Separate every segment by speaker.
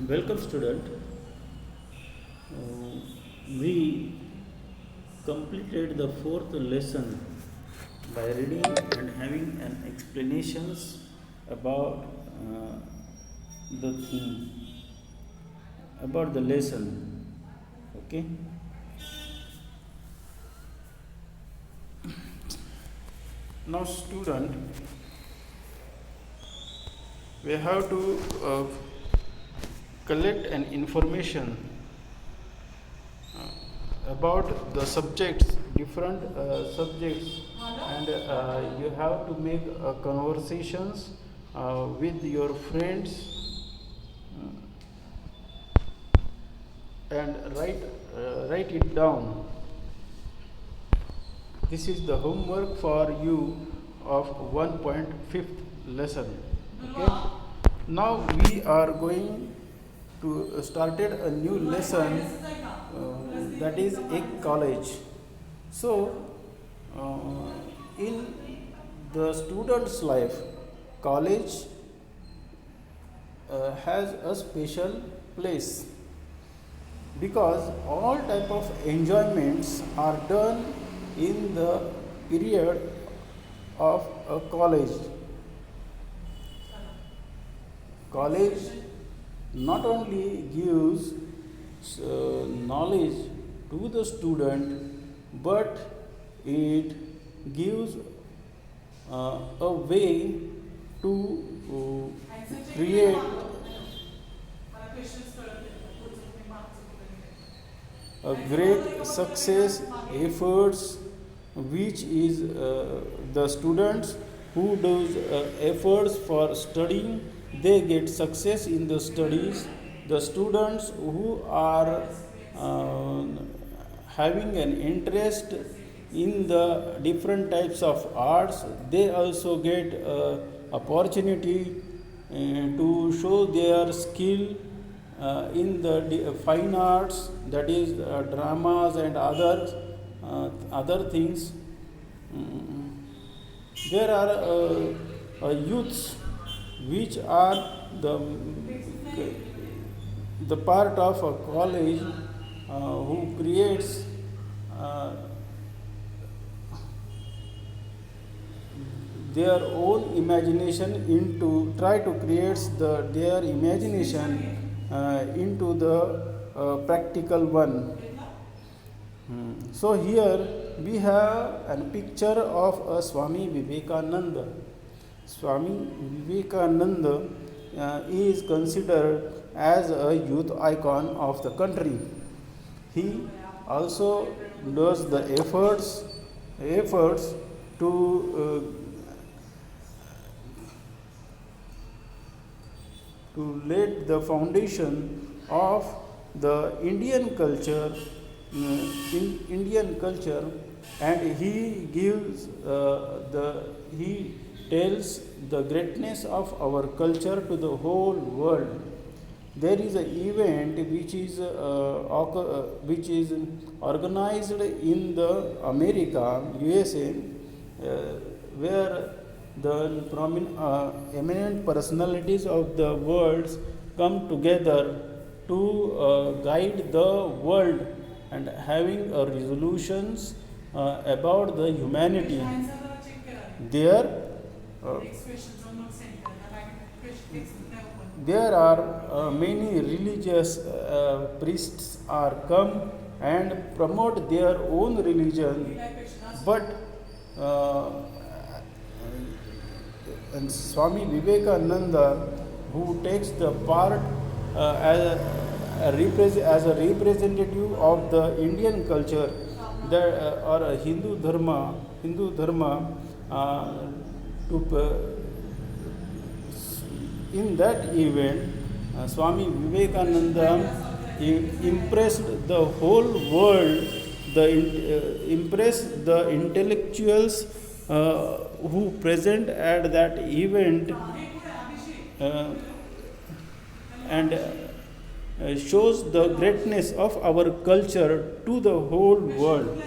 Speaker 1: Welcome, student. We completed the fourth lesson by reading and having an explanations about the theme, about the lesson. Okay. Now, student, we have to collect an information about the subjects, different subjects, and you have to make conversations with your friends and write it down. This is the homework for you of 1.5th lesson. Okay. Now we are going to started a new lesson that is college. So in the student's life, college has a special place because all type of enjoyments are done in the period of a college. College not only gives knowledge to the student, but it gives a way to create a great success efforts, which is the students who does efforts for studying, they get success in the studies. The students who are having an interest in the different types of arts, they also get opportunity to show their skill in the fine arts, that is dramas and other things. There are youths which are the part of a college who creates their own imagination into try to create their imagination into the practical one. So here we have a picture of a Swami Vivekananda. Swami Vivekananda is considered as a youth icon of the country. He also does the efforts to lay the foundation of the Indian culture, and he gives he tells the greatness of our culture to the whole world. There is an event which is organized in the America, USA, where the eminent personalities of the world come together to guide the world and having resolutions about the humanity. There, there are many religious priests are come and promote their own religion, but and Swami Vivekananda, who takes the part as a representative of the Indian culture, or a Hindu Dharma, in that event, Swami Vivekananda impressed the whole world, impressed the intellectuals who present at that event, and shows the greatness of our culture to the whole world.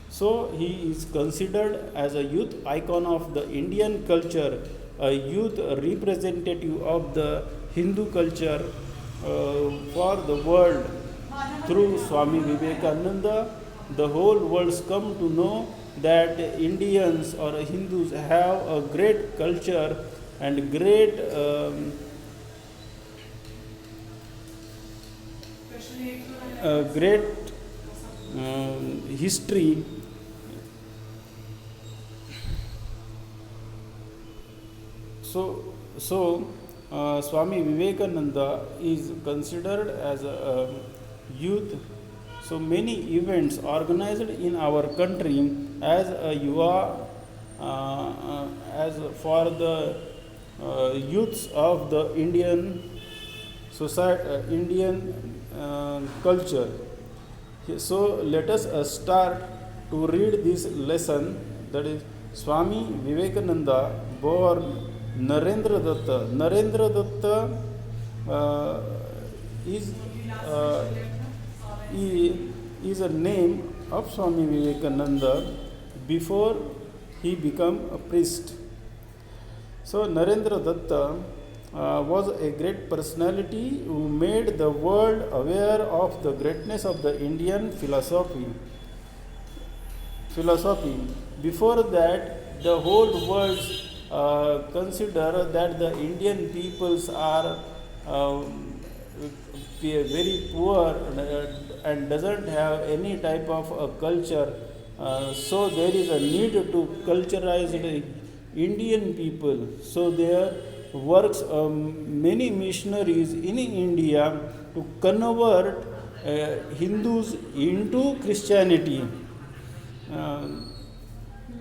Speaker 1: So he is considered as a youth icon of the Indian culture, a youth representative of the Hindu culture, for the world. Through Swami Vivekananda, the whole world's come to know that Indians or Hindus have a great culture and great great history. So Swami Vivekananda is considered as a youth. So many events organized in our country as a yuva, as for the youths of the Indian society, Indian culture. So let us start to read this lesson. That is Swami Vivekananda, born Narendra Datta. Narendra Datta is uh, is a name of Swami Vivekananda before he became a priest. So Narendra Datta was a great personality who made the world aware of the greatness of the Indian philosophy. Before that, the whole world consider that the Indian peoples are very poor and doesn't have any type of culture. So there is a need to culturalize the Indian people. So there works many missionaries in India to convert Hindus into uh,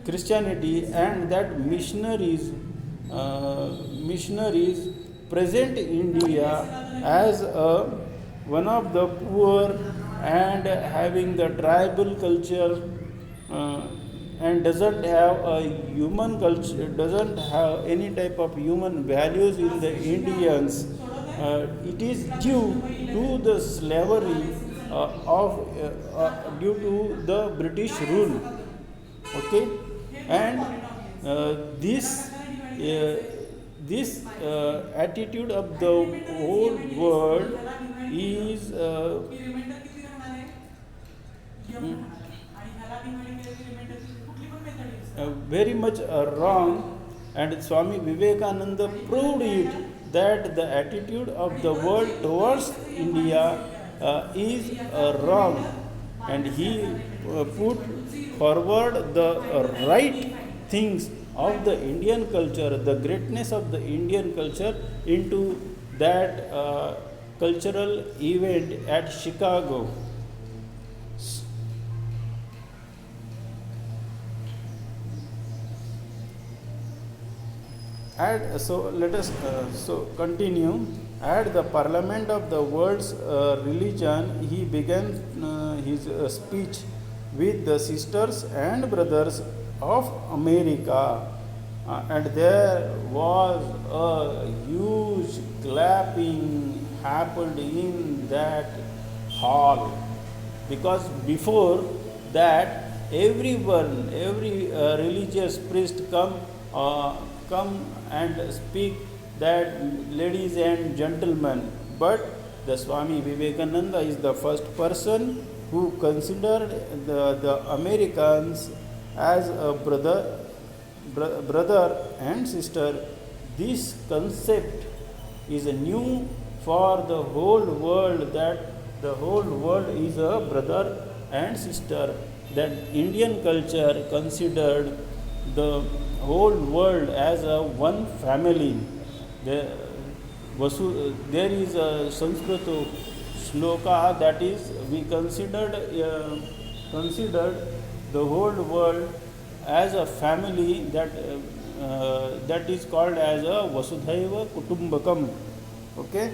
Speaker 1: Christianity, and that missionaries present India as one of the poor and having the tribal culture, and doesn't have a human culture, doesn't have any type of human values in the Indians. It is due to the slavery due to the British rule. Okay, and this attitude of the whole world is very much wrong, and Swami Vivekananda proved it that the attitude of the world towards India is wrong, and he put forward the right things of the Indian culture, the greatness of the Indian culture into that cultural event at Chicago. So let us continue. At the Parliament of the World's Religion, he began his speech with the sisters and brothers of America, and there was a huge clapping happened in that hall, because before that every religious priest come and speak that ladies and gentlemen, but the Swami Vivekananda is the first person who considered the Americans as a brother and sister. This concept is new for the whole world, that the whole world is a brother and sister, that Indian culture considered the whole world as a one family. There is a Sanskrit shloka that is we considered the whole world as a family, that is called as a Vasudhaiva Kutumbakam. Okay.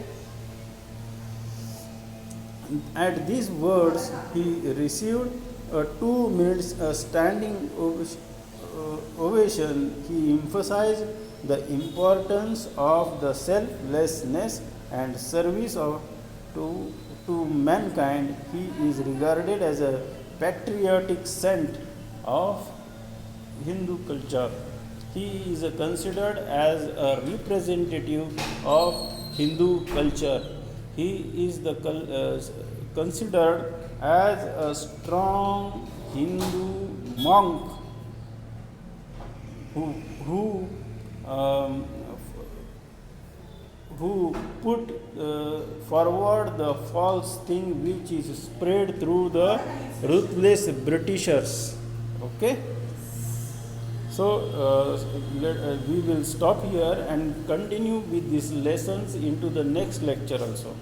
Speaker 1: At these words, he received a 2 minutes standing ovation. He emphasized the importance of the selflessness and service to mankind. He is regarded as a patriotic saint of Hindu culture. He is considered as a representative of Hindu culture. He is considered as a strong Hindu monk who who um, who put forward the false thing which is spread through the ruthless Britishers. Okay, so we will stop here and continue with these lessons into the next lecture also.